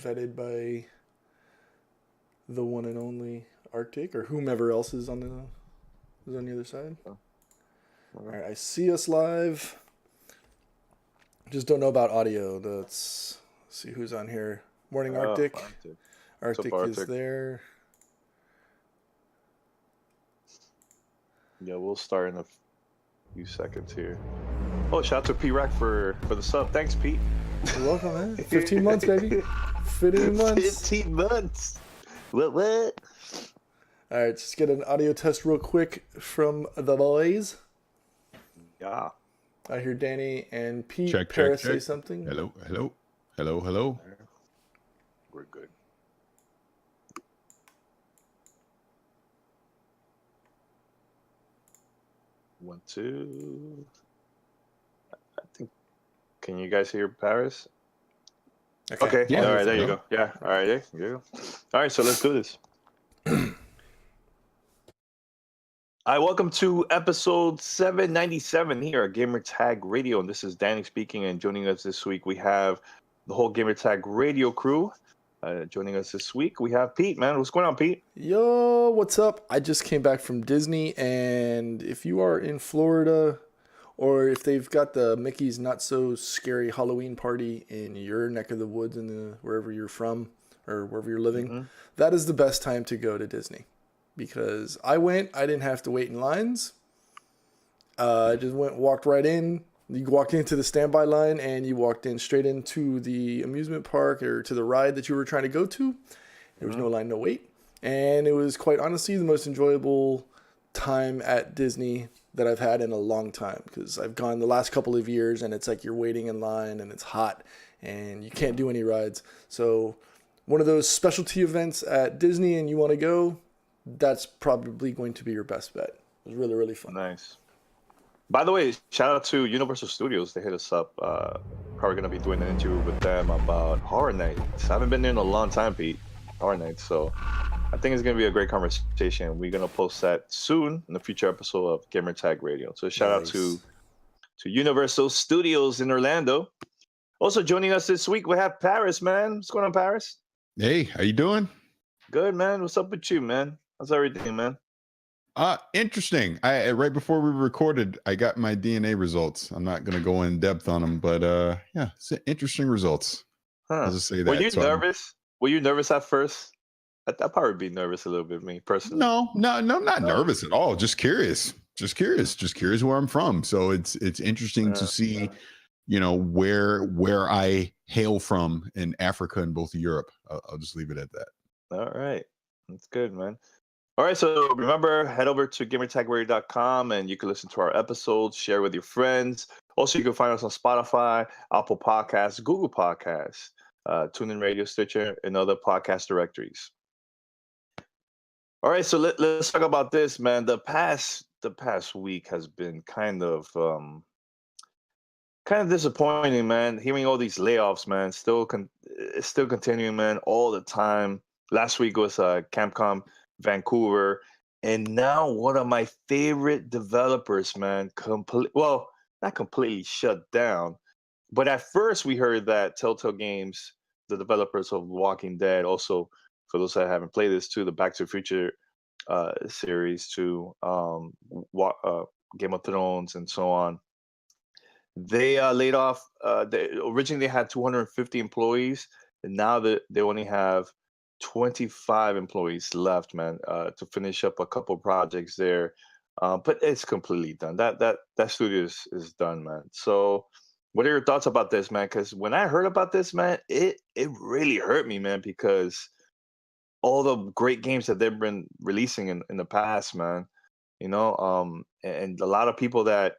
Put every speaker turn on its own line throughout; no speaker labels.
vetted by the one and only Arctic or whomever else is on the other side.
Oh,
All
okay.
right, I see us live. Just don't know about audio. Let's see who's on here. Morning,
Oh,
Arctic.
Arctic. What's up,
Arctic is
Arctic?
there.
Yeah, we'll start in a few seconds here. Oh, shout out to P-Rack for the sub. Thanks, Pete.
You're welcome, man. 15 months, baby. 15 months.
15 months. What?
All right, just get an audio test real quick from the boys.
Yeah.
I hear Danny and Pete
Check,
Paris
check.
say something.
Hello.
We're good. One, two. I think. Can you guys hear Paris? Okay.
Yeah.
All right. There you
Yeah.
go. Yeah. All right. There you go. All right. So let's do this. Hi, welcome to episode 797 here at Gamertag Radio, and this is Danny speaking. And joining us this week, we have the whole Gamertag Radio crew. Joining us this week, we have Pete. Man, what's going on, Pete?
Yo, what's up? I just came back from Disney, and if you are in Florida, or if they've got the Mickey's Not So Scary Halloween party in your neck of the woods, wherever you're from or wherever you're living, that is the best time to go to Disney. Because I went, I didn't have to wait in lines. I just walked right in. You walked into the standby line and you walked in straight into the amusement park or to the ride that you were trying to go to. There was no line, no wait. And it was quite honestly the most enjoyable time at Disney that I've had in a long time. Because I've gone the last couple of years and it's like you're waiting in line and it's hot and you can't do any rides. So one of those specialty events at Disney and you want to go, that's probably going to be your best bet. It was really, really fun.
Nice. By the way, shout out to Universal Studios. They hit us up. Probably going to be doing an interview with them about Horror Nights. I haven't been there in a long time, Pete. Horror Nights. So I think it's going to be a great conversation. We're going to post that soon in the future episode of Gamertag Radio. So shout out to Universal Studios in Orlando. Also joining us this week, we have Paris, man. What's going on, Paris?
Hey, how you doing?
Good, man. What's up with you, man? How's everything, man?
Interesting. I right before we recorded, I got my DNA results. I'm not going to go in depth on them, but yeah, it's interesting results. I'll just say that.
Were you
So
nervous? Were you nervous at first? I'd probably be nervous a little bit, me personally.
No, not nervous at all. Just curious where I'm from. So it's interesting to see, where I hail from in Africa and both Europe. I'll just leave it at that.
All right. That's good, man. All right, so remember, head over to gamertagradio.com and you can listen to our episodes, share with your friends. Also, you can find us on Spotify, Apple Podcasts, Google Podcasts, TuneIn Radio, Stitcher, and other podcast directories. All right, so let's talk about this, man. The past week has been kind of disappointing, man. Hearing all these layoffs, man, it's still continuing, man, all the time. Last week was Capcom Vancouver, and now one of my favorite developers, man, not completely shut down, but at first we heard that Telltale Games, the developers of Walking Dead, also for those that haven't played this too, the Back to the Future series too, Game of Thrones and so on, they laid off. Originally they had 250 employees, and now they only have 25 employees left, man, to finish up a couple projects there. But it's completely done. That studio is done, man. So what are your thoughts about this, man? Because when I heard about this, man, it really hurt me, man, because all the great games that they've been releasing in the past, man, and a lot of people that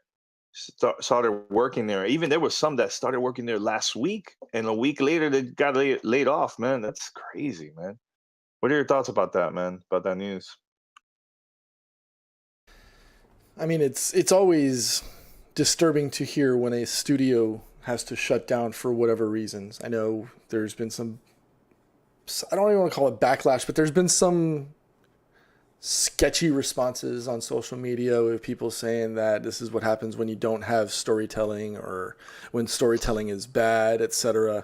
started working there. Even there was some that started working there last week, and a week later they got laid off. Man, that's crazy, man. What are your thoughts about that, man? About that news?
I mean, it's always disturbing to hear when a studio has to shut down for whatever reasons. I know there's been some, I don't even want to call it backlash, but there's been some sketchy responses on social media with people saying that this is what happens when you don't have storytelling or when storytelling is bad, etc.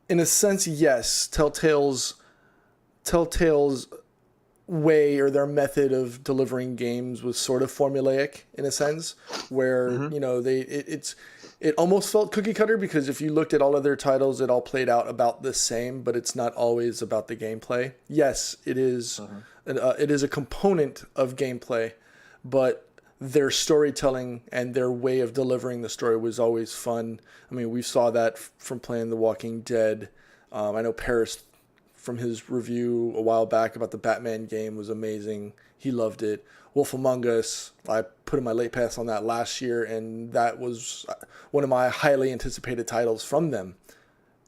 in a sense, yes. Telltale's way or their method of delivering games was sort of formulaic in a sense, where
Mm-hmm.
it almost felt cookie cutter, because if you looked at all of their titles, it all played out about the same, but it's not always about the gameplay. Yes, it is. It is a component of gameplay, but their storytelling and their way of delivering the story was always fun. I mean, we saw that from playing The Walking Dead. I know Paris, from his review a while back about the Batman game, was amazing. He loved it. Wolf Among Us, I put in my late pass on that last year, and that was one of my highly anticipated titles from them.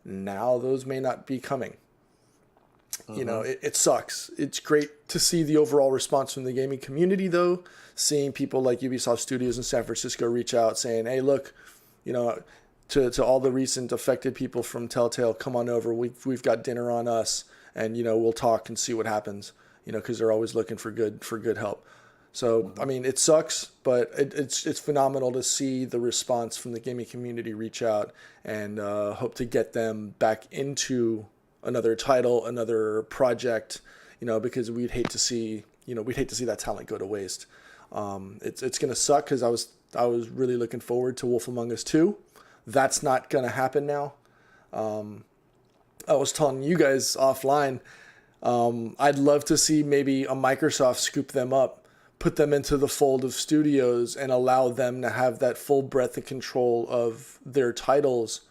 Now those may not be coming. You know, it sucks. It's great to see the overall response from the gaming community, though. Seeing people like Ubisoft Studios in San Francisco reach out saying, hey, look, you know, to all the recent affected people from Telltale, come on over. We've got dinner on us, and, you know, we'll talk and see what happens, you know, because they're always looking for good help. So, I mean, it sucks, but it's phenomenal to see the response from the gaming community reach out, and hope to get them back into another title, another project, you know, because we'd hate to see that talent go to waste. It's gonna suck, because I was really looking forward to Wolf Among Us 2. That's not gonna happen now. I was telling you guys offline, I'd love to see maybe a Microsoft scoop them up, put them into the fold of studios, and allow them to have that full breadth and control of their titles,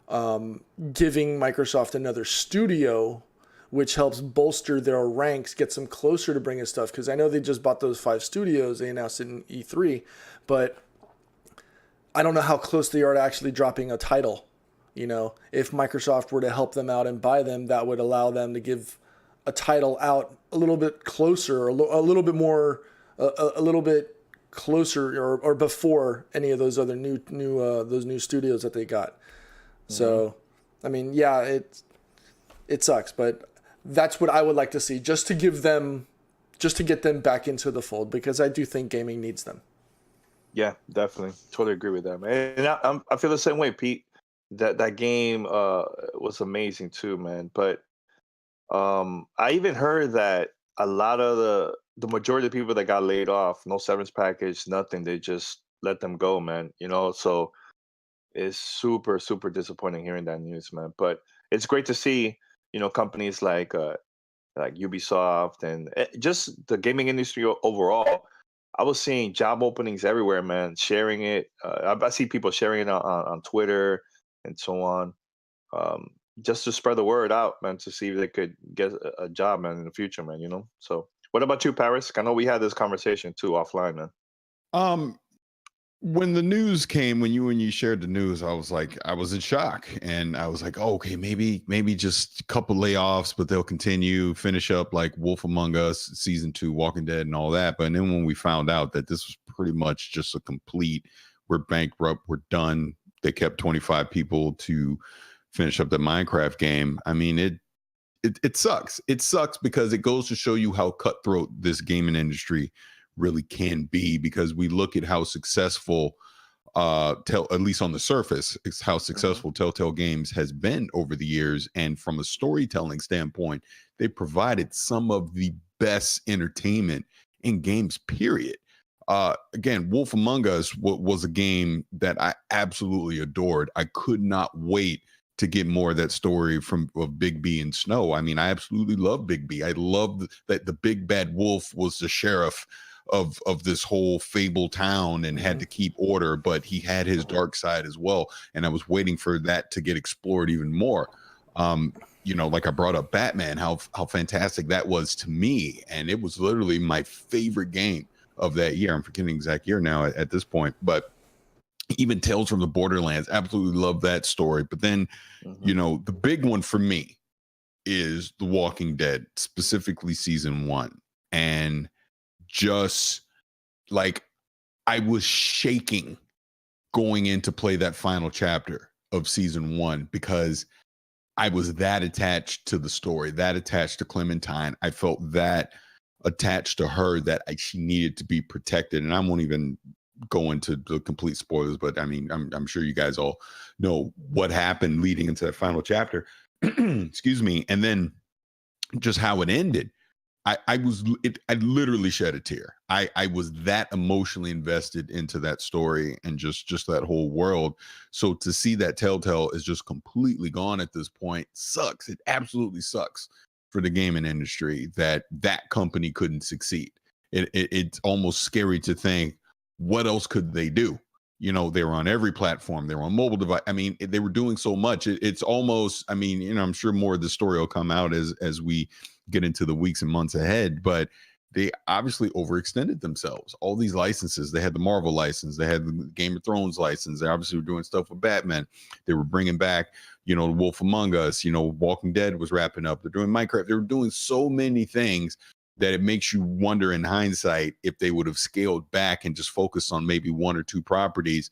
giving Microsoft another studio, which helps bolster their ranks, gets them closer to bringing stuff. Because I know they just bought those 5 studios, they announced it in E3, but I don't know how close they are to actually dropping a title. You know, if Microsoft were to help them out and buy them, that would allow them to give a title out a little bit closer, a little bit more, a little bit closer, or before any of those other those new studios that they got. So, I mean, yeah, it sucks, but that's what I would like to see, just to get them back into the fold, because I do think gaming needs them.
Yeah, definitely, totally agree with that, man. And I feel the same way, Pete. That game was amazing too, man. But I even heard that a lot of the majority of the people that got laid off, no severance package, nothing. They just let them go, man. You know, so it's super super disappointing hearing that news, man. But it's great to see, you know, companies like Ubisoft and just the gaming industry overall. I was seeing job openings everywhere, man. Sharing it, I see people sharing it on Twitter and so on, um, just to spread the word out, man, to see if they could get a job, man, in the future, man. You know. So, what about you, Paris? I know we had this conversation too offline, man.
Um, when the news came, when you shared the news, I was in shock, and I was like, oh, okay, maybe just a couple layoffs, but they'll continue, finish up like Wolf Among Us season 2, Walking Dead, and all that. But then when we found out that this was pretty much just a complete, we're bankrupt, we're done. They kept 25 people to finish up the Minecraft game. I mean, it sucks. It sucks because it goes to show you how cutthroat this gaming industry really can be, because we look at how successful at least on the surface, it's how successful Telltale Games has been over the years, and from a storytelling standpoint, they provided some of the best entertainment in games, period. Again, Wolf Among Us was a game that I absolutely adored. I could not wait to get more of that story of Big B and Snow. I mean, I absolutely love Big B. I love that the big bad wolf was the sheriff of this whole fable town and had to keep order, but he had his dark side as well. And I was waiting for that to get explored even more. You know, like I brought up Batman, how fantastic that was to me. And it was literally my favorite game of that year. I'm forgetting the exact year now at this point, but even Tales from the Borderlands, absolutely love that story. But then, you know, the big one for me is The Walking Dead, specifically season 1. And just like, I was shaking going in to play that final chapter of season 1, because I was that attached to the story, that attached to Clementine. I felt that attached to her, that she needed to be protected. And I won't even go into the complete spoilers, but I mean, I'm sure you guys all know what happened leading into that final chapter. excuse me, and then just how it ended. I literally shed a tear. I was that emotionally invested into that story and just that whole world. So to see that Telltale is just completely gone at this point sucks. It absolutely sucks for the gaming industry that that company couldn't succeed. It's almost scary to think what else could they do. You know, they were on every platform. They were on mobile device. I mean, they were doing so much. It's almost. I mean, you know, I'm sure more of the story will come out as we get into the weeks and months ahead, but they obviously overextended themselves. All these licenses, they had the Marvel license, they had the Game of Thrones license. They obviously were doing stuff with Batman. They were bringing back, you know, Wolf Among Us, you know, Walking Dead was wrapping up. They're doing Minecraft. They were doing so many things that it makes you wonder in hindsight if they would have scaled back and just focused on maybe one or two properties,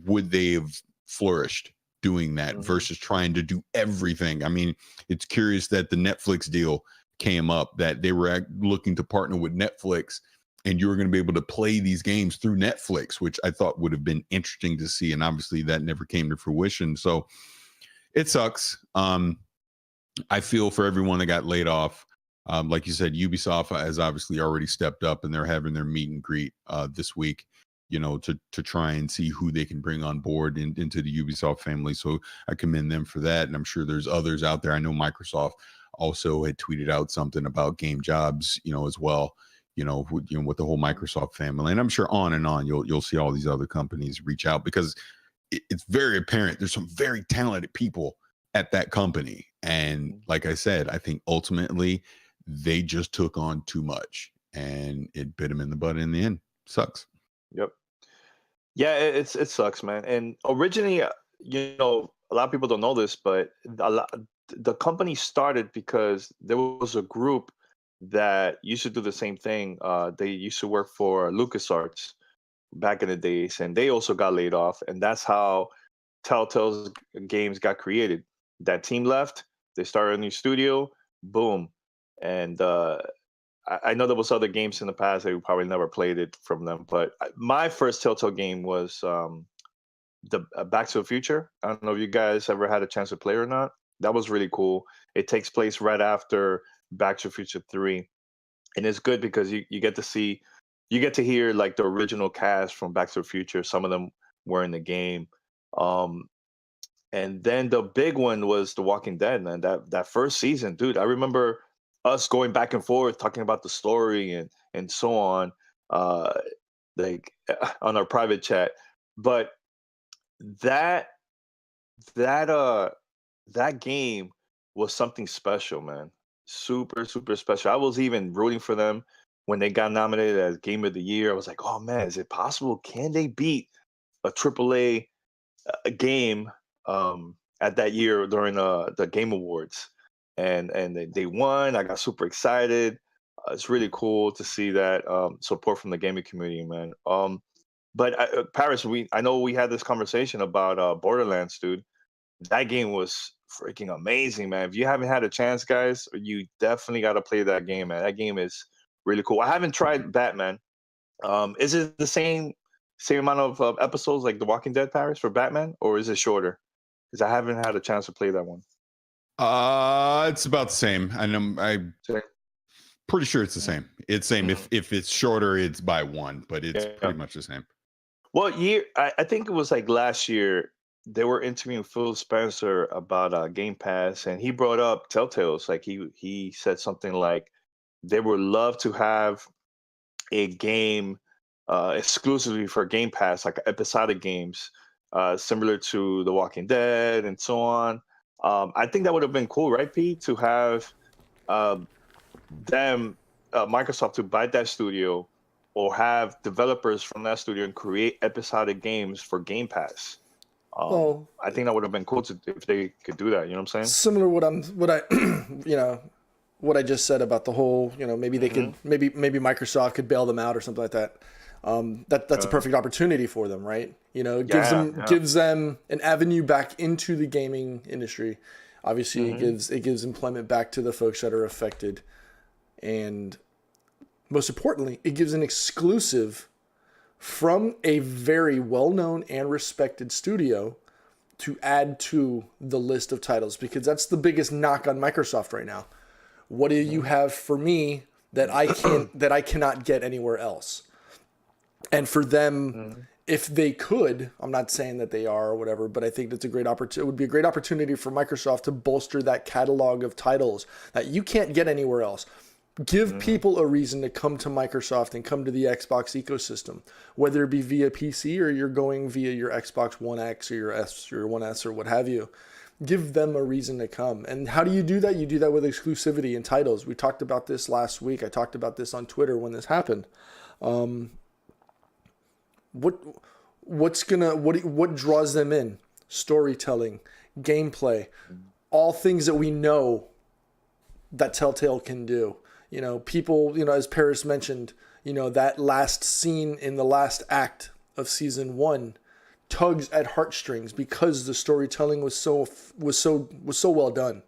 would they have flourished doing that versus trying to do everything? I mean, it's curious that the Netflix deal came up, that they were looking to partner with Netflix and you were going to be able to play these games through Netflix, which I thought would have been interesting to see. And obviously that never came to fruition. So it sucks. I feel for everyone that got laid off. Like you said, Ubisoft has obviously already stepped up and they're having their meet and greet this week, you know, to try and see who they can bring on board into the Ubisoft family. So I commend them for that. And I'm sure there's others out there. I know Microsoft also had tweeted out something about game jobs, you know, as well, you know, with the whole Microsoft family. And I'm sure on and on, you'll see all these other companies reach out because it's very apparent there's some very talented people at that company. And like I said, I think ultimately they just took on too much and it bit them in the butt in the end. Sucks.
Yep. Yeah, it sucks, man. And originally, you know, a lot of people don't know this, but the company started because there was a group that used to do the same thing. They used to work for LucasArts back in the days, and they also got laid off. And that's how Telltale's games got created. That team left. They started a new studio. Boom. And I know there was other games in the past that we probably never played it from them, but my first Telltale game was the Back to the Future. I don't know if you guys ever had a chance to play or not. That was really cool. It takes place right after Back to the Future 3, and it's good because you get to see, you get to hear like the original cast from Back to the Future. Some of them were in the game. And then the big one was The Walking Dead, man. That first season, dude. I remember us going back and forth talking about the story and so on, uh, like on our private chat. But that that uh that game was something special, man. Super, super special. I was even rooting for them when they got nominated as Game of the Year. I was like, oh man, is it possible? Can they beat a AAA game at that year during the Game Awards? And they won. I got super excited. It's really cool to see that support from the gaming community, man. But Paris, I know we had this conversation about Borderlands, dude. That game was freaking amazing, man. If you haven't had a chance, guys, you definitely got to play that game, man. That game is really cool. I haven't tried Batman. Is it the same amount of episodes like The Walking Dead, Paris, for Batman, or is it shorter? Because I haven't had a chance to play that one.
It's about the same. I'm
Sure.
pretty sure it's the same. It's same.
Mhm.
If it's shorter, it's by one, but it's
Yeah.
pretty much the same.
Well, I think it was like last year they were interviewing Phil Spencer about Game Pass, and he brought up Telltale's. Like he said something like they would love to have a game exclusively for Game Pass, like episodic games, similar to The Walking Dead and so on. I think that would have been cool, right, Pete, to have uh, them, Microsoft, to buy that studio or have developers from that studio and create episodic games for Game Pass.
Well,
I think that would have been cool if they could do that. You know what I'm saying?
similar what I you know what I just said about the whole, you know, maybe they could, maybe Microsoft could bail them out or something like that. That's a perfect opportunity for them, right? You know, it gives them an avenue back into the gaming industry. Obviously, it gives employment back to the folks that are affected, and most importantly, it gives an exclusive from a very well-known and respected studio to add to the list of titles, because that's the biggest knock on Microsoft right now. What do you have for me that I cannot get anywhere else? And for them, if they could, I'm not saying that they are or whatever, but I think that's a great opportunity. It would be a great opportunity for Microsoft to bolster that catalog of titles that you can't get anywhere else. Give people a reason to come to Microsoft and come to the Xbox ecosystem, whether it be via PC or you're going via your Xbox One X or your One S or what have you. Give them a reason to come. And how do you do that? You do that with exclusivity and titles. We talked about this last week. I talked about this on Twitter when this happened. What draws them in? Storytelling, gameplay, all things that we know that Telltale can do. You know, people, you know, as Paris mentioned, you know, that last scene in the last act of season 1 tugs at heartstrings because the storytelling was so well done.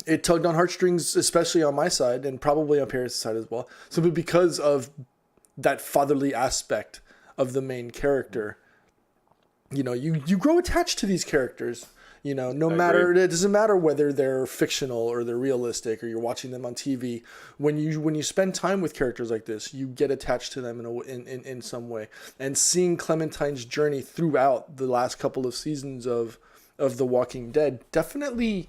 It tugged on heartstrings, especially on my side and probably on Paris' side as well, simply because of that fatherly aspect of the main character. You know, you grow attached to these characters. You know, it doesn't matter whether they're fictional or they're realistic or you're watching them on TV. When you spend time with characters like this, you get attached to them in some way. And seeing Clementine's journey throughout the last couple of seasons of The Walking Dead definitely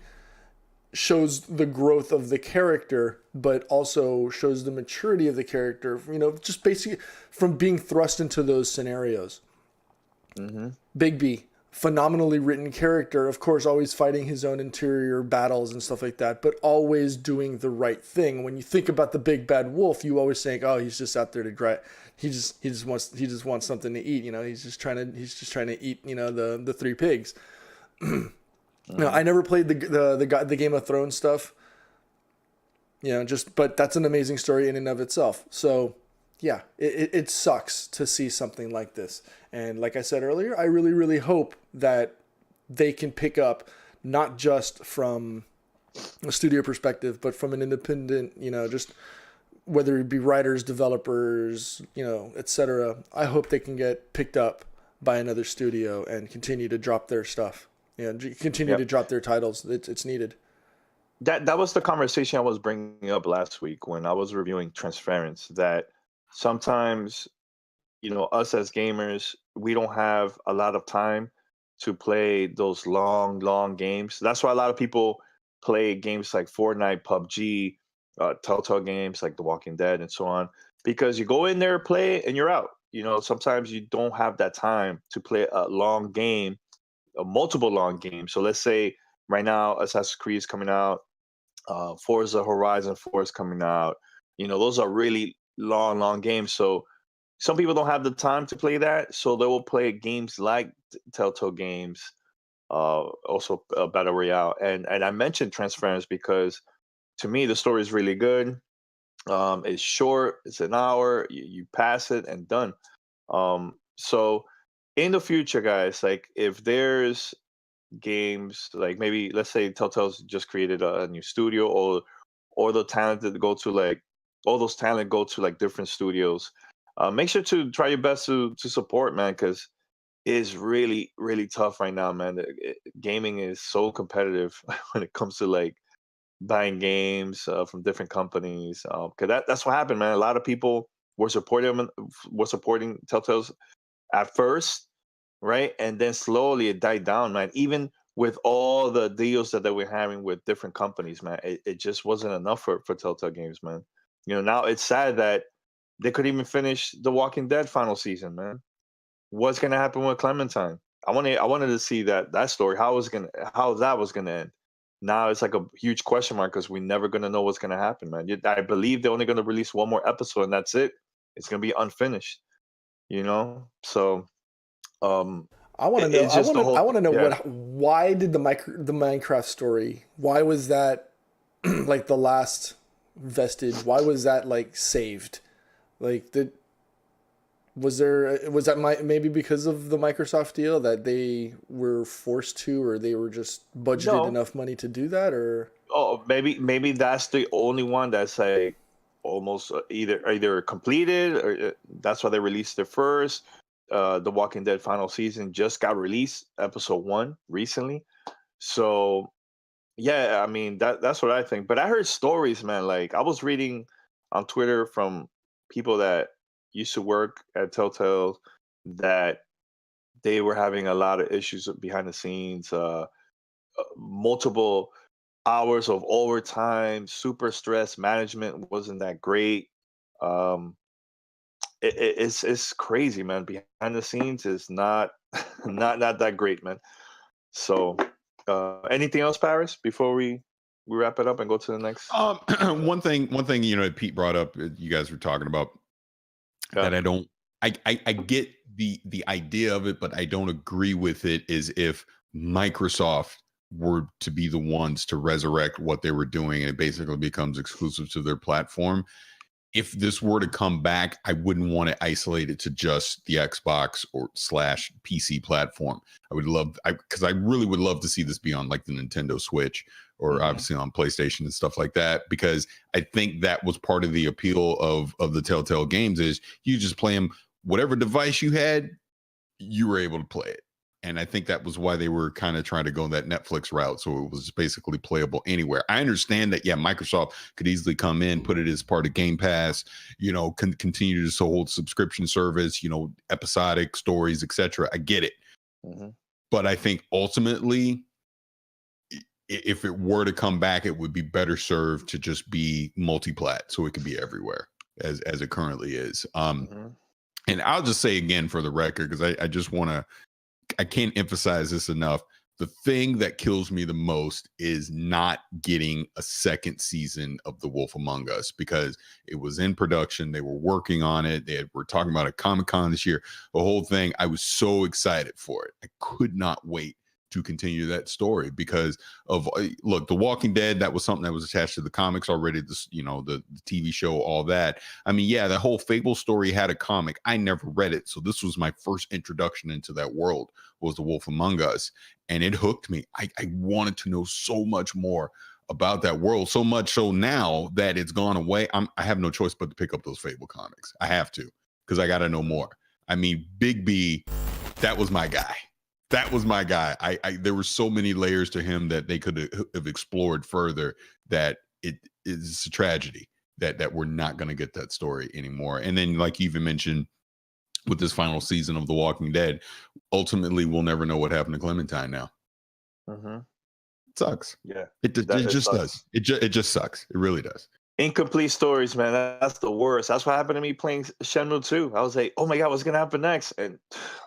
shows the growth of the character, but also shows the maturity of the character. You know, just basically from being thrust into those scenarios. Bigby, phenomenally written character, of course, always fighting his own interior battles and stuff like that, but always doing the right thing. When you think about the big bad wolf, you always think, oh, he's just out there to grind. He just wants something to eat. You know, he's just trying to eat. You know, the three pigs. No, I never played the Game of Thrones stuff. You know, but that's an amazing story in and of itself. So, yeah, it sucks to see something like this. And like I said earlier, I really, really hope that they can pick up not just from a studio perspective, but from an independent, you know, just whether it be writers, developers, you know, etc. I hope they can get picked up by another studio and continue to drop their stuff. You know, continue to drop their titles. It's needed.
That was the conversation I was bringing up last week when I was reviewing Transference, that sometimes, you know, us as gamers, we don't have a lot of time to play those long games. That's why a lot of people play games like Fortnite, PUBG, Telltale games like The Walking Dead and so on, because you go in there, play, and you're out. You know, sometimes you don't have that time to play a long game, multiple long games. So let's say right now Assassin's Creed is coming out, Forza Horizon 4 is coming out. You know, those are really long games. So some people don't have the time to play that, so they will play games like Telltale games, also Battle Royale. And I mentioned Transference because to me the story is really good. It's short, it's an hour, you pass it and done. So in the future, guys, like if there's games like, maybe let's say Telltale's just created a new studio, or the talented go to like all those talent go to like different studios, make sure to try your best to support, man, because it's really tough right now, man. Gaming is so competitive when it comes to like buying games from different companies, because that's what happened, man. A lot of people were supporting Telltale's at first, right? And then slowly it died down, man. Even with all the deals that they were having with different companies, man, it just wasn't enough for Telltale Games, man. You know, now it's sad that they couldn't even finish The Walking Dead final season, man. What's gonna happen with Clementine? I wanted to see that story, how that was gonna end. Now it's like a huge question mark because we're never gonna know what's gonna happen, man. I believe they're only gonna release one more episode and that's it. It's gonna be unfinished, you know. So
I want to know.
it's just the whole.
I want to know
Yeah.
why did the Minecraft story? Why was that like the last vestige? Why was that like saved? Like was that maybe because of the Microsoft deal that they were forced to, or they were just budgeted
No.
enough money to do that, or
Oh, maybe that's the only one that's like almost either completed, or that's why they released it first, The Walking Dead final season just got released, episode 1 recently. So yeah, I mean that's what I think. But I heard stories, man. Like I was reading on Twitter from people that used to work at Telltale that they were having a lot of issues behind the scenes, multiple hours of overtime, super stress. Management wasn't that great. Um, it's crazy, man. Behind the scenes is not not that great, man. So, anything else, Paris, before we wrap it up and go to the next?
One thing, Pete brought up, you guys were talking about that I don't, I get the idea of it, but I don't agree with it. Is if Microsoft were to be the ones to resurrect what they were doing, and it basically becomes exclusive to their platform. If this were to come back, I wouldn't want to isolate it to just the Xbox or slash PC platform. I would love, because I really would love to see this be on like the Nintendo Switch or obviously on PlayStation and stuff like that, because I think that was part of the appeal of the Telltale games is you just play them, whatever device you had, you were able to play it. And I think that was why they were kind of trying to go that Netflix route. So it was basically playable anywhere. I understand that, yeah, Microsoft could easily come in, put it as part of Game Pass, continue to hold subscription service, episodic stories, etc. I get it. But I think ultimately, if it were to come back, it would be better served to just be multi-plat, so it could be everywhere as it currently is. And I'll just say again for the record, because I just want to, I can't emphasize this enough. The thing that kills me the most is not getting a second season of The Wolf Among Us, because it was in production. They were working on it. Were talking about a Comic-Con this year, the whole thing. I was so excited for it. I could not wait to continue that story because of, look, The Walking Dead, that was something that was attached to the comics already, the TV show, all that. I mean, yeah, the whole Fable story had a comic. I never read it. So this was my first introduction into that world, was The Wolf Among Us. And it hooked me. I wanted to know so much more about that world, so much so now that it's gone away, I have no choice but to pick up those Fable comics. I have to, because I got to know more. I mean, Big B, that was my guy. That was my guy. There were so many layers to him that they could have explored further, that it is a tragedy that we're not going to get that story anymore. And then, like you even mentioned, with this final season of The Walking Dead, ultimately we'll never know what happened to Clementine now. It sucks.
Yeah.
It just does. It just sucks. It really does.
Incomplete stories, man. That's the worst. That's what happened to me playing Shenmue 2. I was like, oh my God, what's going to happen next? And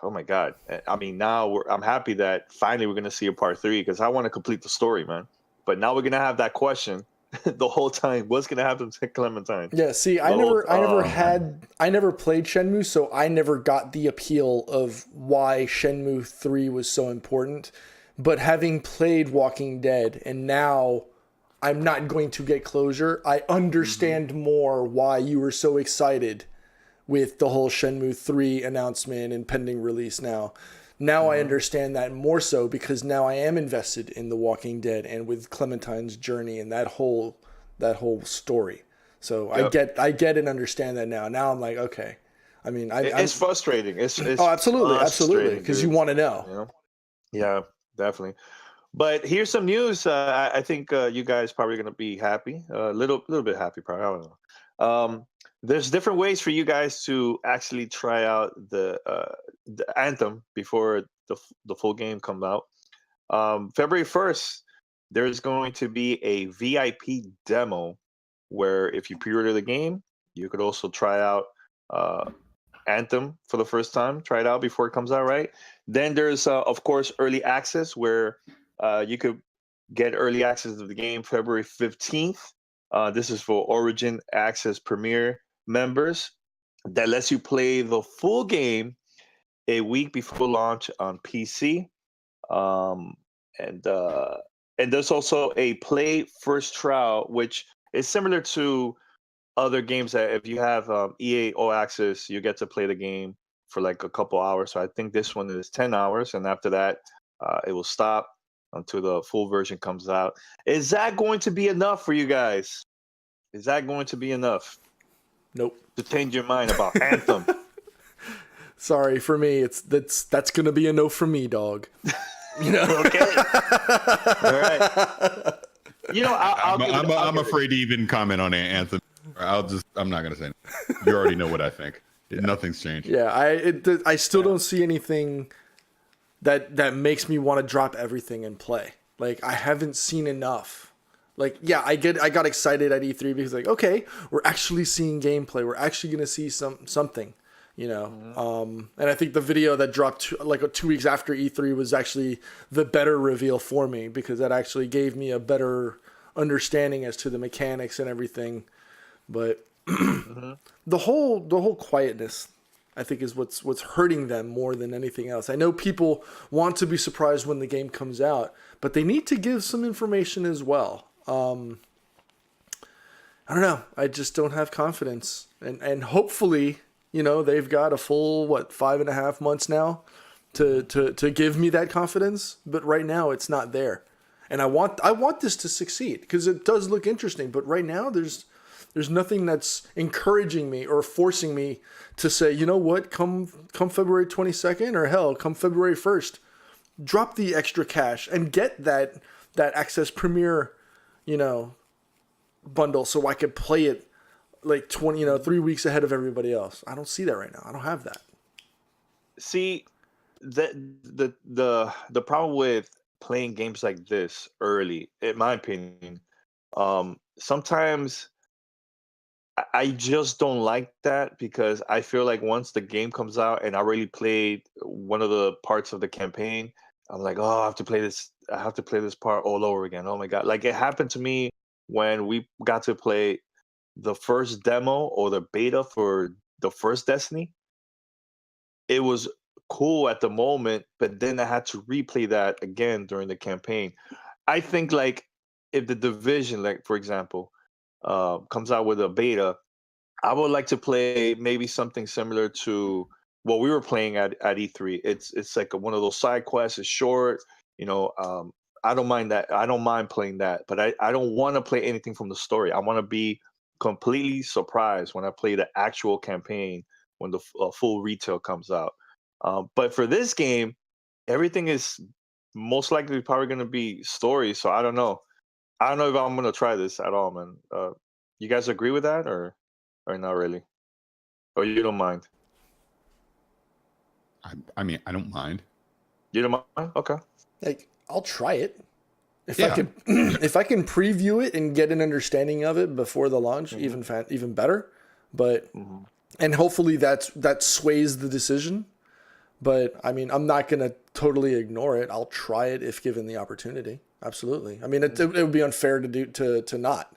oh my God. I mean, now I'm happy that finally we're going to see a part 3, because I want to complete the story, man. But now we're going to have that question the whole time. What's going to happen to Clementine?
Yeah, see, I never played Shenmue, so I never got the appeal of why Shenmue 3 was so important. But having played Walking Dead, and now I'm not going to get closure, I understand more why you were so excited with the whole Shenmue 3 announcement and pending release now. Now I understand that more so, because now I am invested in The Walking Dead and with Clementine's journey and that whole story. So I get and understand that now. Now I'm like, okay. I mean,
it's frustrating. It's
absolutely, because you want to know.
Yeah, definitely. But here's some news. I think you guys probably going to be happy, a little bit happy, probably. I don't know. There's different ways for you guys to actually try out the Anthem before the full game comes out. February 1st, there's going to be a VIP demo where if you pre-order the game, you could also try out Anthem for the first time. Try it out before it comes out, right? Then there's, of course, early access, where you could get early access to the game February 15th. This is for Origin Access Premier members. That lets you play the full game a week before launch on PC. And there's also a play first trial, which is similar to other games that if you have EA All Access, you get to play the game for like a couple hours. So I think this one is 10 hours. And after that, it will stop until the full version comes out. Is that going to be enough for you guys? Is that going to be enough?
Nope.
To change your mind about Anthem?
Sorry, for me, that's gonna be a no from me, dog. You know.
Okay. All right. You know,
I'm afraid to even comment on Anthem. I'm not gonna say anything. You already know what I think. Nothing's changed.
Yeah, I still don't see anything that makes me want to drop everything and play. Like, I haven't seen enough. Like, yeah, I got excited at E3 because, like, okay, we're actually seeing gameplay. We're actually gonna see something, you know. And I think the video that dropped 2 weeks after E3 was actually the better reveal for me, because that actually gave me a better understanding as to the mechanics and everything. But the whole quietness, I think, is what's hurting them more than anything else. I know people want to be surprised when the game comes out, but they need to give some information as well. I don't know. I just don't have confidence, and hopefully, you know, they've got a full 5.5 months now to give me that confidence. But right now, it's not there, and I want this to succeed because it does look interesting. But right now, there's nothing that's encouraging me or forcing me to say, you know what, come February 22nd, or hell, come February 1st, drop the extra cash and get that Access Premier, you know, bundle so I could play it like 3 weeks ahead of everybody else. I don't see that right now. I don't have that.
See, the problem with playing games like this early, in my opinion, sometimes I just don't like that, because I feel like once the game comes out and I already played one of the parts of the campaign, I'm like, oh, I have to play this part all over again. Oh my God. Like, it happened to me when we got to play the first demo or the beta for the first Destiny. It was cool at the moment, but then I had to replay that again during the campaign. I think, like, if the Division, like, for example, comes out with a beta, I would like to play maybe something similar to what we were playing at E3. It's like one of those side quests. It's short, you know. I don't mind that. I don't mind playing that, but I don't want to play anything from the story. I want to be completely surprised when I play the actual campaign when the full retail comes out. But for this game, everything is most likely probably going to be story. So I don't know. I don't know if I'm going to try this at all, man. You guys agree with that, or not really? Or you don't mind?
I mean, I don't mind.
You don't mind? Okay.
Like, I'll try it. If
Yeah.
I can if I can preview it and get an understanding of it before the launch, even better. But and hopefully that sways the decision. But I mean, I'm not gonna totally ignore it. I'll try it if given the opportunity. Absolutely. I mean, it would be unfair to not,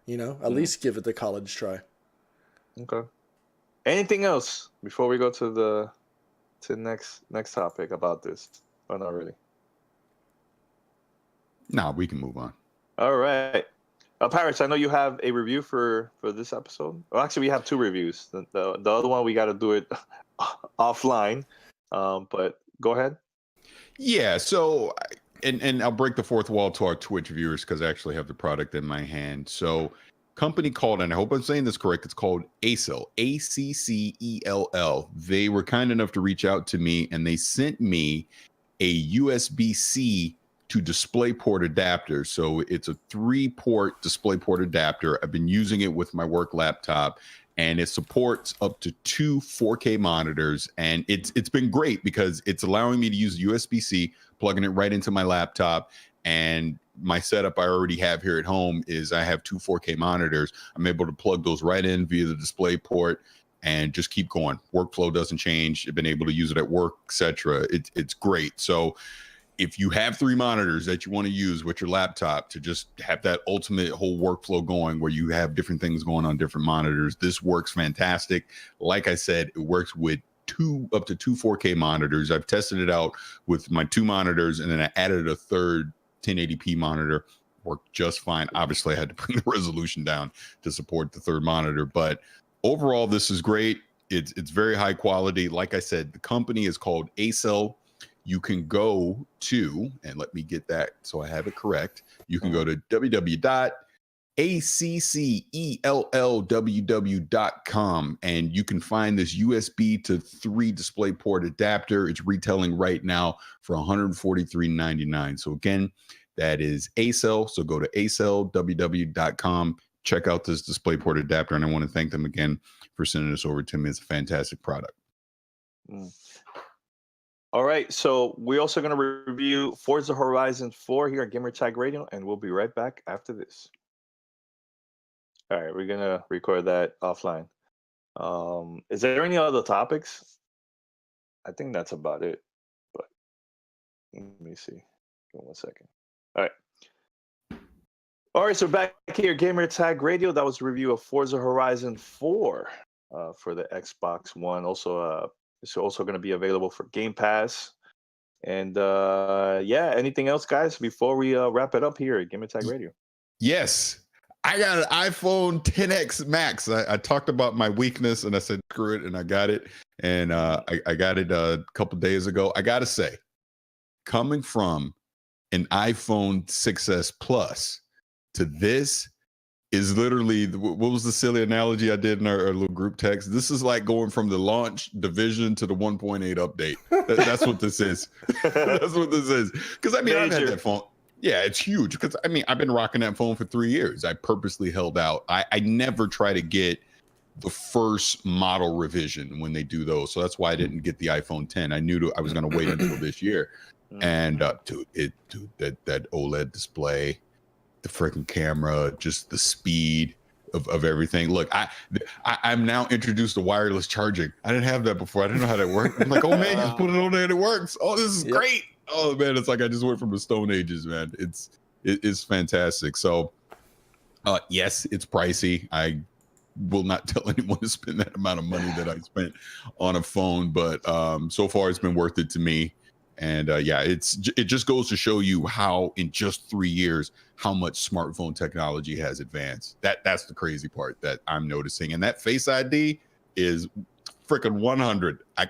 you know, at least give it the college try.
Okay. Anything else before we go to the next topic about this? Or not really?
Nah, we can move on.
All right. Paris, I know you have a review for this episode. Well, actually, we have 2 reviews. The other one, we got to do it offline. But go ahead.
Yeah. So, and I'll break the fourth wall to our Twitch viewers because I actually have the product in my hand. So, company called, and I hope I'm saying this correct, it's called Accell, Accell. They were kind enough to reach out to me, and they sent me a USB-C to DisplayPort adapter. So it's a 3-port DisplayPort adapter. I've been using it with my work laptop, and it supports up to 2 4K monitors. And it's been great because it's allowing me to use USB-C, plugging it right into my laptop. And my setup I already have here at home is I have 2 4K monitors. I'm able to plug those right in via the DisplayPort and just keep going. Workflow doesn't change. I've been able to use it at work, etc. It's great. So if you have 3 monitors that you want to use with your laptop to just have that ultimate whole workflow going where you have different things going on different monitors, this works fantastic. Like I said, it works with up to 2 4K monitors. I've tested it out with my 2 monitors, and then I added a third 1080p monitor. Worked just fine. Obviously, I had to bring the resolution down to support the third monitor, but overall, this is great. It's very high quality. Like I said, the company is called Accell. You can go to, and let me get that so I have it correct. You can go to ACCELLWW.com, and you can find this USB to 3 DisplayPort adapter. It's retailing right now for $143.99. So again, that is ACell. So go to ACellWW.com. Check out this DisplayPort adapter, and I want to thank them again for sending this over to me. It's a fantastic product.
All right, so we're also going to review Forza Horizon 4 here at Gamertag Radio, and we'll be right back after this. All right, we're going to record that offline. Is there any other topics? I think that's about it, but let me see. Give me 1 second. All right, so back here, Gamertag Radio. That was a review of Forza Horizon 4 for the Xbox One. Also, it's also going to be available for Game Pass. And yeah, anything else, guys, before we wrap it up here at Gamertag Radio?
Yes. I got an iPhone 10X Max. I talked about my weakness and I said, screw it. And I got it. And I got it a couple days ago. I got to say, coming from an iPhone 6S Plus to this is literally, what was the silly analogy I did in our little group text? This is like going from the launch division to the 1.8 update. That's what this is. That's what this is. Because I mean, I've had that phone. Yeah, it's huge. Because I mean, I've been rocking that phone for 3 years. I purposely held out. I never try to get the first model revision when they do those. So that's why I didn't get the iPhone 10. I knew I was going to wait until this year. And dude, that OLED display, the freaking camera, just the speed of everything. Look, I'm now introduced to wireless charging. I didn't have that before. I didn't know how that worked. I'm like, oh man, you just put it on there and it works. Oh, this is great. Oh man, it's like I just went from the Stone Ages, man. It's fantastic. So yes, it's pricey. I will not tell anyone to spend that amount of money that I spent on a phone, but so far it's been worth it to me. And yeah, it just goes to show you how in just 3 years, how much smartphone technology has advanced. That's the crazy part that I'm noticing. And that Face ID is freaking 100. I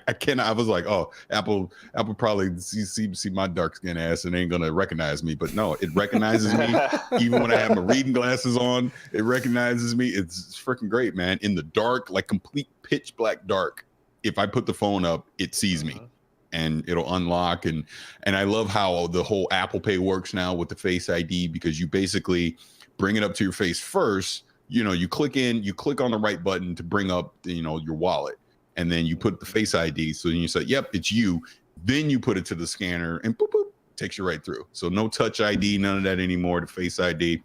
was like, oh, Apple probably see my dark skin ass and ain't gonna recognize me. But no, it recognizes me even when I have my reading glasses on. It recognizes me. It's freaking great, man. In the dark, like complete pitch black dark. If I put the phone up, it sees me. And it'll unlock. And I love how the whole Apple Pay works now with the Face ID, because you basically bring it up to your face first. You know, you click on the right button to bring up, your wallet. And then you put the Face ID. So then you say, yep, it's you. Then you put it to the scanner and boop, boop, takes you right through. So no touch ID, none of that anymore. The Face ID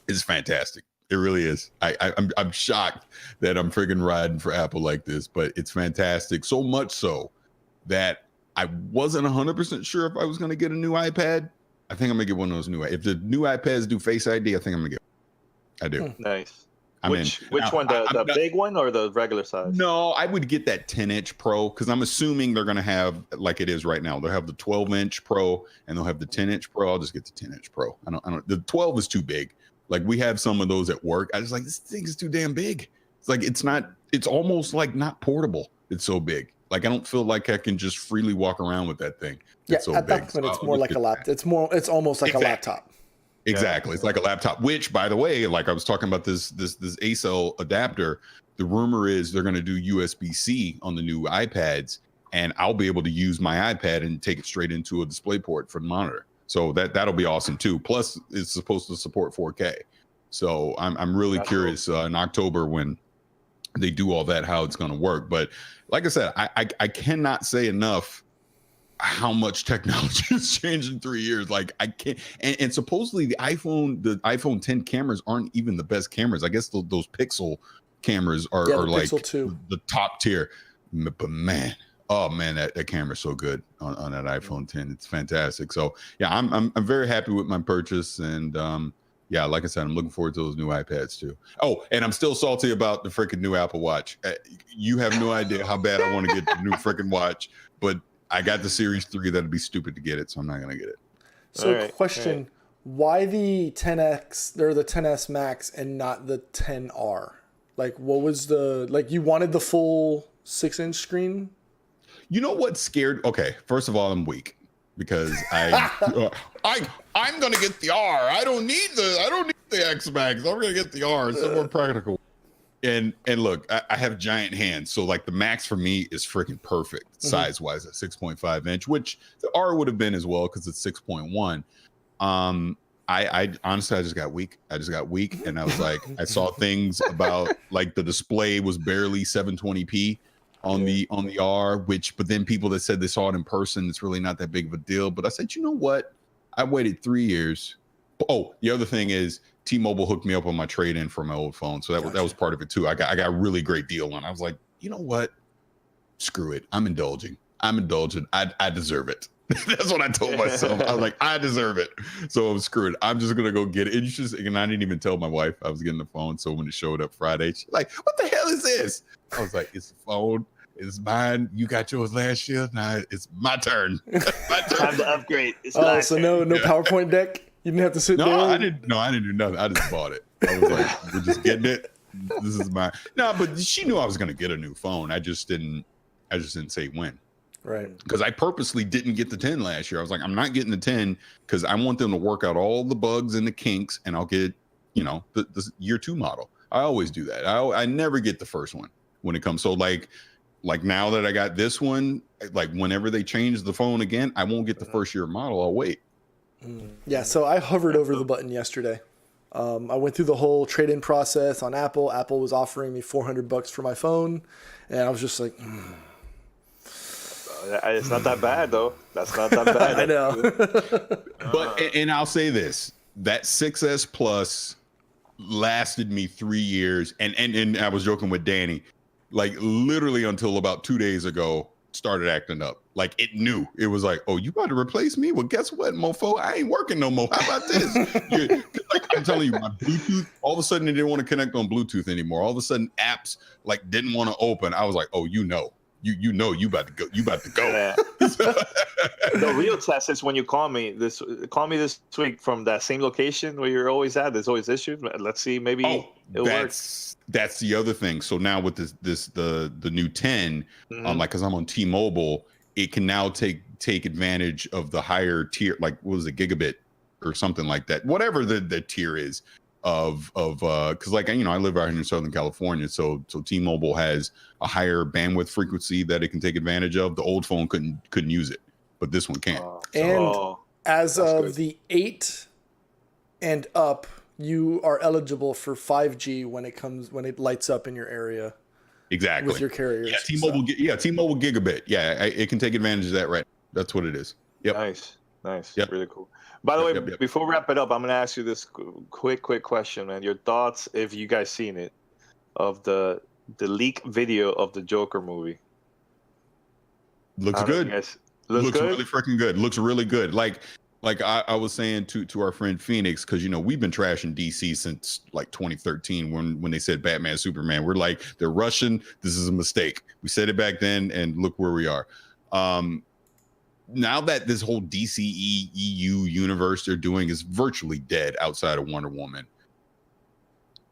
is fantastic. It really is. I'm shocked that I'm friggin' riding for Apple like this, but it's fantastic. So much so that I wasn't 100% sure if I was going to get a new iPad. I think I'm going to get one of those new. If the new iPads do Face ID, I think I'm going to get one. I do.
Nice. Which one? The big one or the regular size? No,
I would get that 10-inch Pro, because I'm assuming they're going to have, like it is right now, they'll have the 12-inch Pro and they'll have the 10-inch Pro. I'll just get the 10-inch Pro. I don't. The 12 is too big. Like we have some of those at work. I was like, this thing is too damn big. It's like it's almost like not portable. It's so big. Like I don't feel like I can just freely walk around with that thing.
It's so at big. That point, it's more like a laptop. It's almost like a laptop.
Exactly. It's like a laptop, which, by the way, like I was talking about this ACell adapter, the rumor is they're going to do USB-C on the new iPads, and I'll be able to use my iPad and take it straight into a DisplayPort for the monitor. So that'll be awesome too. Plus, it's supposed to support 4K. So I'm really curious in October when they do all that, how it's going to work. But like I said, I cannot say enough how much technology has changed in 3 years. Like I can't, and supposedly the iPhone 10 cameras aren't even the best cameras. I guess those Pixel cameras are like the top tier. But man, oh man, that camera's so good on that iPhone 10. It's fantastic. So yeah, I'm very happy with my purchase. And yeah, like I said, I'm looking forward to those new iPads too. Oh, and I'm still salty about the freaking new Apple Watch. You have no idea how bad I want to get the new freaking watch, but I got the Series 3. That'd be stupid to get it, so I'm not going to get it.
So question, why the 10X or the 10S Max and not the 10R? Like what was you wanted the full 6-inch screen?
You know what scared? Okay, first of all, I'm weak because I'm going to get the R. I don't need the X Max. I'm gonna get the R. It's more practical. And look, I have giant hands, so like the Max for me is freaking perfect size wise at 6.5 inch, which the R would have been as well because it's 6.1. I honestly I just got weak. And I was like, I saw things about like the display was barely 720p on the R, but then people that said they saw it in person, it's really not that big of a deal. But I said, you know what? I waited 3 years. Oh, the other thing is T-Mobile hooked me up on my trade-in for my old phone, so that was part of it too. I got a really great deal on. I was like, you know what? Screw it. I'm indulging. I deserve it. That's what I told myself. I was like, I deserve it. So screw it. I'm just gonna go get it. And I didn't even tell my wife I was getting the phone. So when it showed up Friday, she's like, "What the hell is this?" I was like, "It's the phone. It's mine. You got yours last year. Now it's my turn. My turn.
Time to upgrade."
So no PowerPoint deck. You didn't have to sit there.
I didn't do nothing. I just bought it. I was like, we're just getting it. This is mine. No, but she knew I was gonna get a new phone. I just didn't say when.
Right.
Because I purposely didn't get the 10 last year. I was like, I'm not getting the 10 because I want them to work out all the bugs and the kinks, and I'll get, the year 2 model. I always do that. I never get the first one when it comes. So like now that I got this one, like whenever they change the phone again, I won't get the first year model. I'll wait.
Yeah. So I hovered over the button yesterday. I went through the whole trade-in process on Apple. Apple was offering me $400 for my phone, and I was just like.
It's not that bad though. That's not that bad.
I know.
But and I'll say this: that 6S Plus lasted me 3 years, and I was joking with Danny, like literally until about 2 days ago, started acting up. Like it knew. It was like, oh, you about to replace me? Well, guess what, mofo? I ain't working no more. How about this? Like I'm telling you, my Bluetooth. All of a sudden, it didn't want to connect on Bluetooth anymore. All of a sudden, apps like didn't want to open. I was like, oh, you about to go. You about to go.
Yeah. The real test is when you call me this week from that same location where you're always at. There's always issues. Let's see, maybe it works.
That's the other thing. So now with the new 10, like because I'm on T-Mobile, it can now take advantage of the higher tier, like what was it, gigabit or something like that, whatever the tier is of because like I live out here in Southern California, so T-Mobile has a higher bandwidth frequency that it can take advantage of. The old phone couldn't use it, but this one can.
As of the 8 and up, you are eligible for 5G when it lights up in your area. Exactly. With your carriers.
Yeah, T-Mobile gigabit. Yeah, it can take advantage of that, right? That's what it is. Yep.
Nice.
Yep.
Really cool. By the way, before we wrap it up, I'm going to ask you this quick question, man. Your thoughts, if you guys seen it, of the leak video of the Joker movie.
Looks good.
Looks good?
Really freaking good. Looks really good. Like I was saying to our friend Phoenix, because we've been trashing DC since like 2013 when they said Batman, Superman. We're like, they're rushing. This is a mistake. We said it back then, and look where we are. Now that this whole DCE EU universe they're doing is virtually dead outside of Wonder Woman.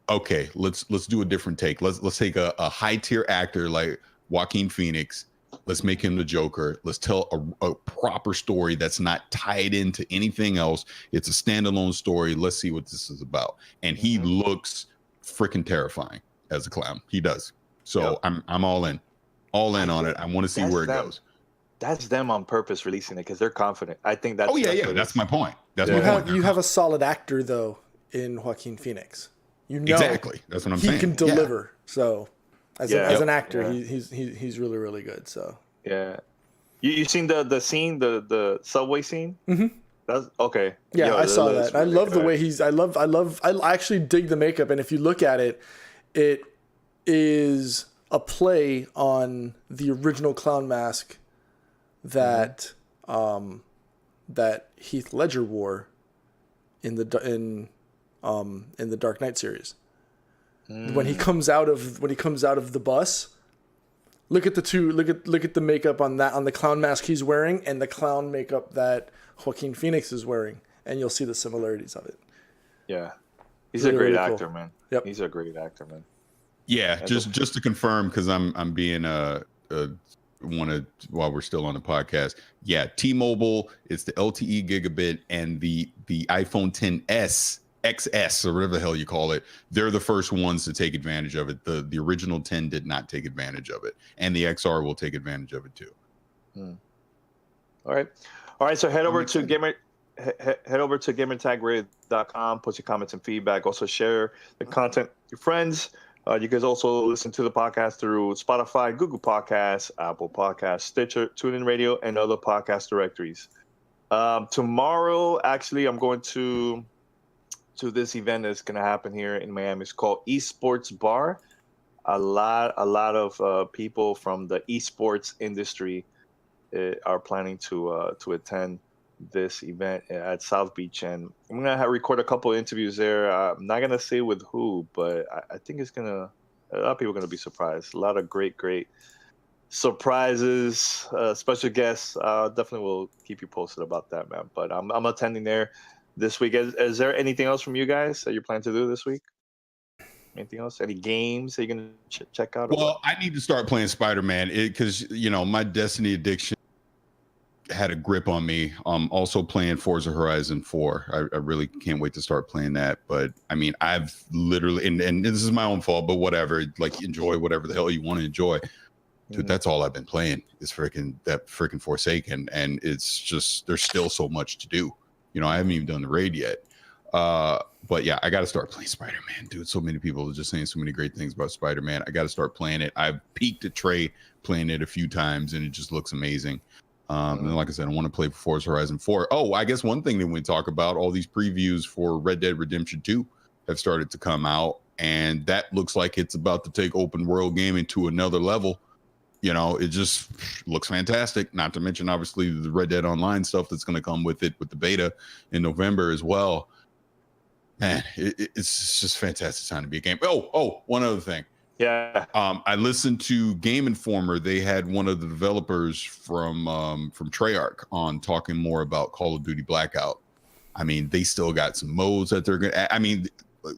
Okay, let's do a different take. Let's take a high tier actor like Joaquin Phoenix. Let's make him the Joker. Let's tell a proper story that's not tied into anything else. It's a standalone story. Let's see what this is about. And he looks freaking terrifying as a clown. He does. So I'm all in on it. I want to see where it goes.
That's them on purpose releasing it because they're confident. I think that's.
Oh yeah. That's my point.
You have a solid actor though in Joaquin Phoenix.
Exactly. That's what I'm saying.
He can deliver. So as an actor, he's really, really good. So
you seen the scene, the subway scene?
Mm-hmm.
That's okay.
Yeah, I saw that. Really I love the way he's. I actually dig the makeup, and if you look at it, it is a play on the original clown mask that that Heath Ledger wore in the Dark Knight series. When he comes out of the bus, look at the makeup on the clown mask he's wearing and the clown makeup that Joaquin Phoenix is wearing, and you'll see the similarities of it.
Yeah, he's a great actor,
cool.
Man.
Yep,
he's a great actor, man.
Yeah, just to confirm, because I'm being while we're still on the podcast. Yeah, T-Mobile, it's the LTE gigabit, and the iPhone XS XS or whatever the hell you call it, they're the first ones to take advantage of it. The original 10 did not take advantage of it, and the XR will take advantage of it too.
All right. So head over to gamertagradio.com. Put your comments and feedback. Also share the content with your friends. You can also listen to the podcast through Spotify, Google Podcasts, Apple Podcasts, Stitcher, TuneIn Radio, and other podcast directories. Tomorrow, actually, I'm going to this event that's going to happen here in Miami. It's called Esports Bar. A lot of people from the esports industry are planning to attend this event at South Beach, and I'm gonna record a couple of interviews there. I'm not gonna say with who, but I think a lot of people are gonna be surprised. A lot of great surprises, special guests. Definitely will keep you posted about that, man. But I'm attending there this week. Is there anything else from you guys that you plan to do this week? Anything else? Any games that you're gonna check out?
Well, I need to start playing Spider-Man because my Destiny addiction had a grip on me. Also playing Forza Horizon 4. I really can't wait to start playing that. But I mean, I've literally, and this is my own fault, but whatever. Like, enjoy whatever the hell you want to enjoy. Dude, that's all I've been playing is freaking Forsaken, and it's just there's still so much to do. I haven't even done the raid yet. But yeah, I got to start playing Spider-Man, dude. So many people are just saying so many great things about Spider-Man. I got to start playing it. I've peeked at Trey playing it a few times, and it just looks amazing. And like I said, I want to play Forza Horizon 4. Oh, I guess one thing that we talk about, all these previews for Red Dead Redemption 2 have started to come out, and that looks like it's about to take open world gaming to another level. It just looks fantastic. Not to mention, obviously, the Red Dead Online stuff that's going to come with it with the beta in November as well. Man, it's just fantastic time to be a game. Oh, one other thing.
Yeah.
I listened to Game Informer. They had one of the developers from Treyarch on talking more about Call of Duty Blackout. I mean, they still got some modes that they're going to, I mean,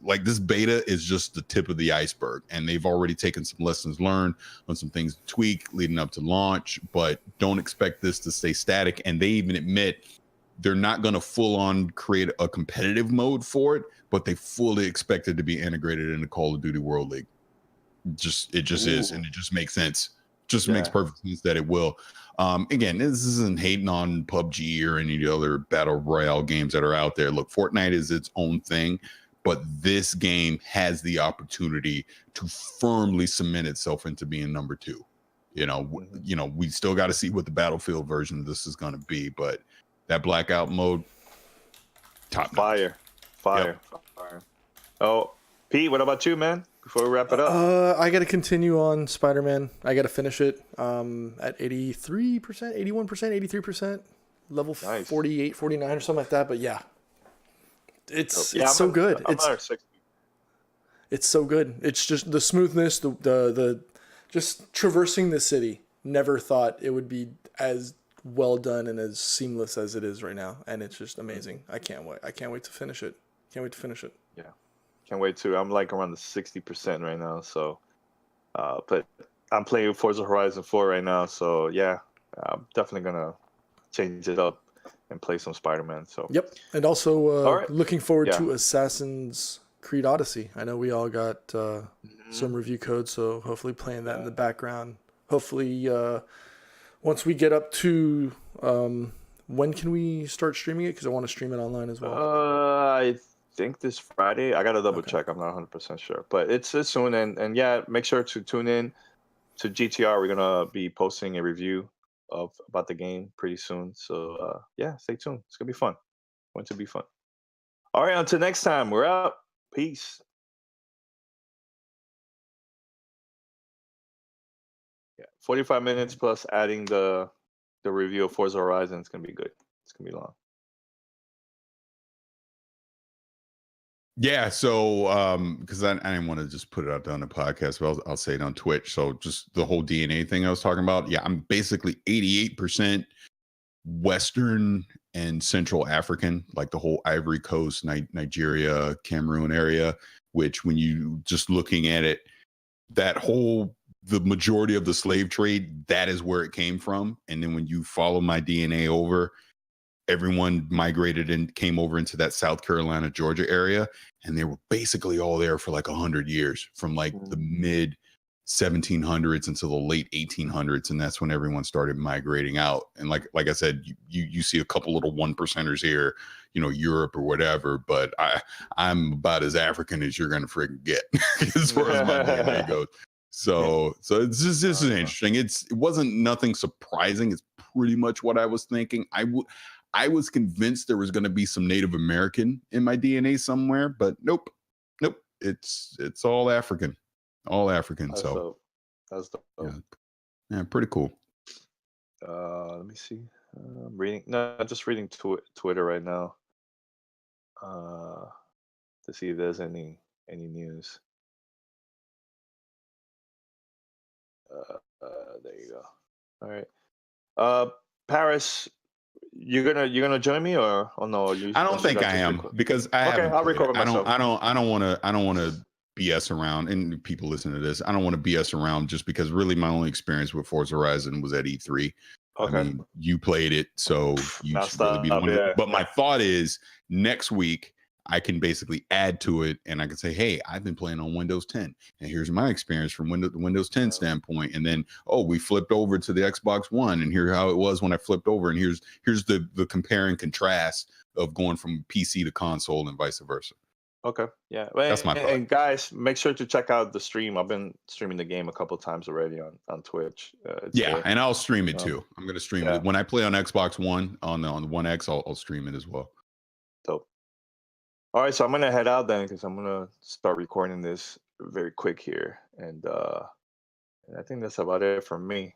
like this beta is just the tip of the iceberg, and they've already taken some lessons learned on some things to tweak leading up to launch, but don't expect this to stay static. And they even admit they're not going to full on create a competitive mode for it, but they fully expect it to be integrated into Call of Duty World League. It just is, and it just makes sense. Makes perfect sense that it will. Again, this isn't hating on PUBG or any of the other battle royale games that are out there. Look, Fortnite is its own thing, but this game has the opportunity to firmly cement itself into being number 2. We still got to see what the Battlefield version of this is going to be, but that Blackout mode, top
fire. Oh, Pete, what about you, man? Before we wrap it
up, I got to continue on Spider-Man. I got to finish it at 83%, 81%, 83%, level nice. 48, 49 or something like that. But yeah, it's so good. It's so good. It's just the smoothness, the just traversing the city. Never thought it would be as well done and as seamless as it is right now, and it's just amazing. I can't wait. I can't wait to finish it.
Yeah. Can't wait to. I'm like around the 60% right now. So, but I'm playing Forza Horizon 4 right now. So yeah, I'm definitely gonna change it up and play some Spider-Man. So
yep, and also looking forward to Assassin's Creed Odyssey. I know we all got some review codes, so hopefully playing that in the background. Hopefully, once we get up to when can we start streaming it? Because I want to stream it online as well.
I think this Friday. I gotta double check. I'm not 100% sure, but it's soon. And yeah, make sure to tune in to GTR. We're gonna be posting a review about the game pretty soon. So yeah, stay tuned. It's gonna be fun. Going to be fun. All right, until next time. We're out. Peace. Yeah, 45 minutes plus adding the review of Forza Horizon. It's gonna be good. It's gonna be long.
Yeah, so because I didn't want to just put it out there on the podcast, but I'll say it on Twitch. So just the whole DNA thing I was talking about. Yeah, I'm basically 88% Western and Central African, like the whole Ivory Coast, Nigeria, Cameroon area, which when you just looking at it, the majority of the slave trade, that is where it came from. And then when you follow my DNA over, everyone migrated and came over into that South Carolina, Georgia area, and they were basically all there for like 100 years, from like the mid 1700s until the late 1800s, and that's when everyone started migrating out. And like I said, you see a couple little 1%ers here, Europe or whatever, but I'm about as African as you're gonna freaking get as far as my DNA goes. So it's just, this is interesting. It wasn't nothing surprising. It's pretty much what I was thinking. I was convinced there was going to be some Native American in my DNA somewhere, but nope. It's all African. All African.
That's
so
dope. That's dope.
Yeah, pretty cool.
Let me see. I'm reading. No, I'm just reading Twitter right now. To see if there's any news. There you go. All right. Paris, you're gonna join me or no?
I don't think I am because I haven't.
I'll record myself.
I don't want to BS around, and people listen to this. I don't want to BS around just because really my only experience with Forza Horizon was at E3.
Okay.
I mean, you played it, so you should really be the one.
Yeah.
But my thought is next week I can basically add to it, and I can say, "Hey, I've been playing on Windows 10, and here's my experience from Windows 10 standpoint." And then, we flipped over to the Xbox One, and here's how it was when I flipped over, and here's the compare and contrast of going from PC to console and vice versa.
Okay, yeah.
That's my thought.
And guys, make sure to check out the stream. I've been streaming the game a couple of times already on Twitch.
And I'll stream it too. I'm going to stream it when I play on Xbox One on the One X. I'll stream it as well.
Dope. All right, so I'm gonna head out then because I'm gonna start recording this very quick here, and I think that's about it from me.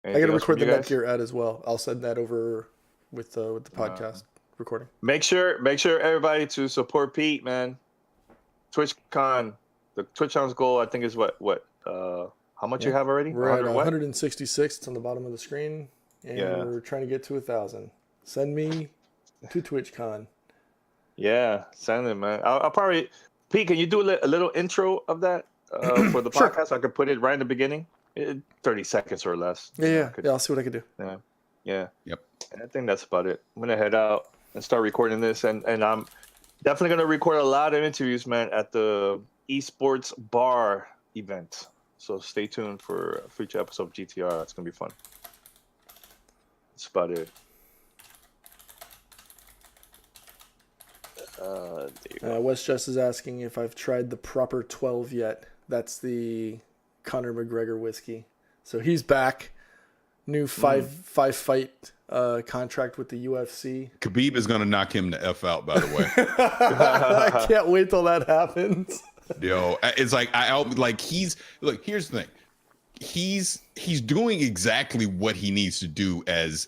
I gotta record the Netgear ad as well. I'll send that over with the podcast recording.
Make sure everybody to support Pete, man. TwitchCon, the TwitchCon's goal I think is what how much you have already?
We're at 166. It's on the bottom of the screen, and we're trying to get to 1,000. Send me to TwitchCon.
Yeah, send it, man. I'll probably Pete. Can you do a little intro of that for the
Sure.
podcast? I could put it right in the beginning, 30 seconds or less.
Yeah. I'll see what I can do.
Yeah.
Yep.
And I think that's about it. I'm gonna head out and start recording this, and I'm definitely gonna record a lot of interviews, man, at the esports bar event. So stay tuned for a future episode of GTR. It's gonna be fun. That's about it.
Wes Just is asking if I've tried the proper 12 yet. That's the Conor McGregor whiskey. So he's back. New five fight contract with the UFC.
Khabib is going to knock him the F out, by the way.
I can't wait till that happens.
Yo, it's like here's the thing. He's doing exactly what he needs to do as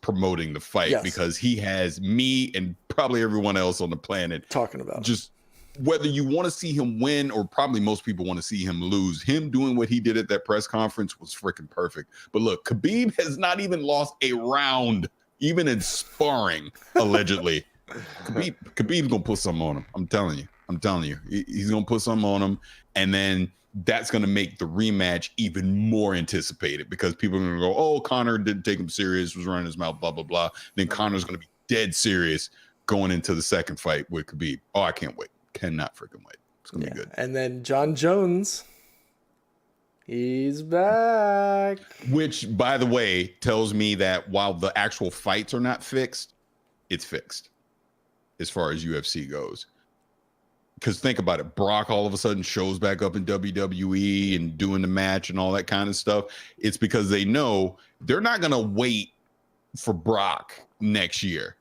promoting the fight, because he has me and probably everyone else on the planet
talking about
just whether you want to see him win or probably most people want to see him lose. Him doing what he did at that press conference was freaking perfect. But look, Khabib has not even lost a round, even in sparring, allegedly. Khabib's gonna put something on him. I'm telling you, he's gonna put something on him, and then that's going to make the rematch even more anticipated because people are going to go, "Oh, Conor didn't take him serious, was running his mouth, blah, blah, blah." Then Conor's going to be dead serious going into the second fight with Khabib. Oh, I can't wait. Cannot freaking wait. It's going to be good.
And then John Jones, he's back.
Which, by the way, tells me that while the actual fights are not fixed, it's fixed as far as UFC goes. Because think about it, Brock all of a sudden shows back up in WWE and doing the match and all that kind of stuff. It's because they know they're not going to wait for Brock next year.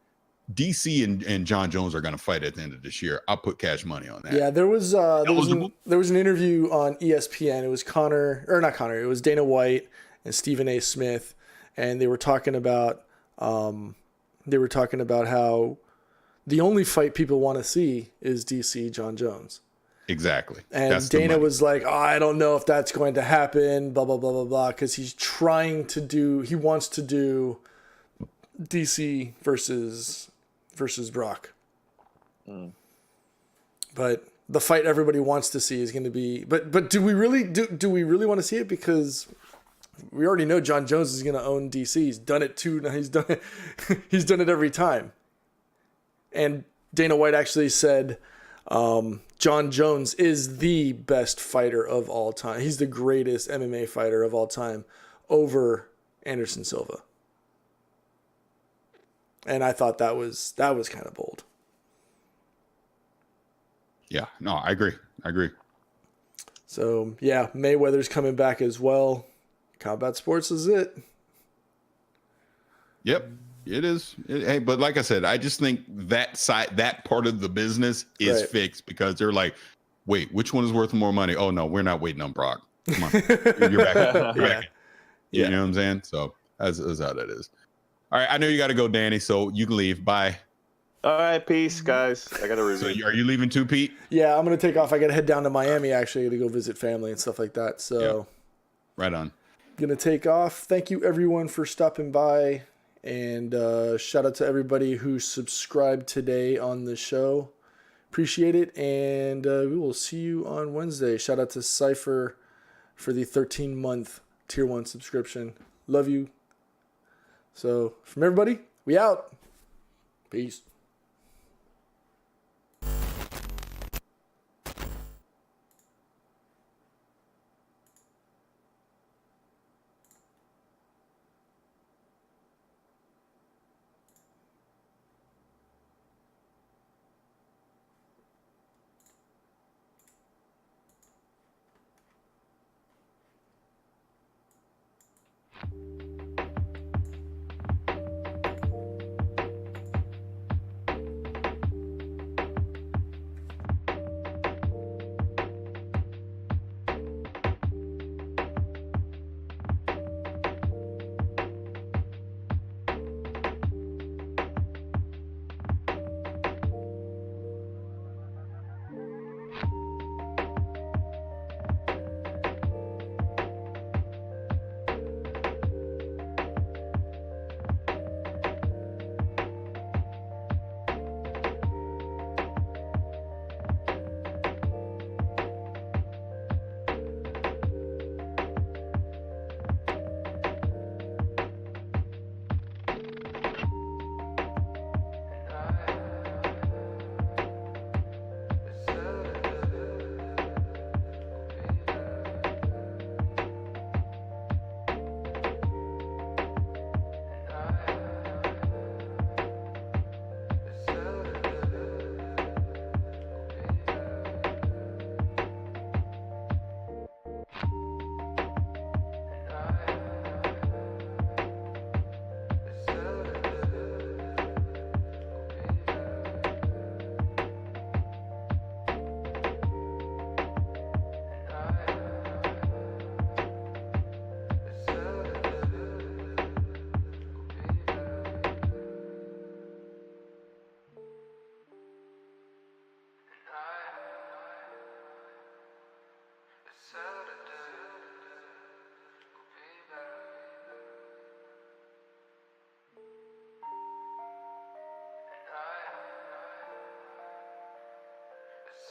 DC and John Jones are going to fight at the end of this year. I'll put cash money on that.
Yeah, there was an interview on ESPN. It was it was Dana White and Stephen A. Smith, and they were talking about how the only fight people want to see is DC John Jones.
Exactly.
And that's Dana was like, "Oh, I don't know if that's going to happen, blah, blah, blah, blah, blah," because he wants to do DC versus Brock. But the fight everybody wants to see is going to be, but do we really want to see it? Because We already know John Jones is going to own DC. He's done it too. He's done it. He's done it every time. And Dana White actually said John Jones is the best fighter of all time. He's the greatest MMA fighter of all time over Anderson Silva. And I thought that was kind of bold.
Yeah, no, I agree.
So, yeah, Mayweather's coming back as well. Combat sports is it.
Yep, it is. Hey, but like I said, I just think that part of the business is
Right.
fixed because they're like, wait, which one is worth more money? Oh, no, we're not waiting on Brock. Come on. You're back.
Yeah.
You know what I'm saying? So that's how that is. All right, I know you got to go, Danny, so you can leave. Bye.
All right, peace, guys. I got to
So
review.
are you leaving too, Pete?
Yeah, I'm going to take off. I got to head down to Miami, actually, to go visit family and stuff like that. So,
Right on.
going to take off. Thank you, everyone, for stopping by. And shout out to everybody who subscribed today on the show. Appreciate it. And we will see you on Wednesday. Shout out to Cypher for the 13-month Tier 1 subscription. Love you. So, from everybody, we out. Peace.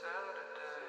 Saturday.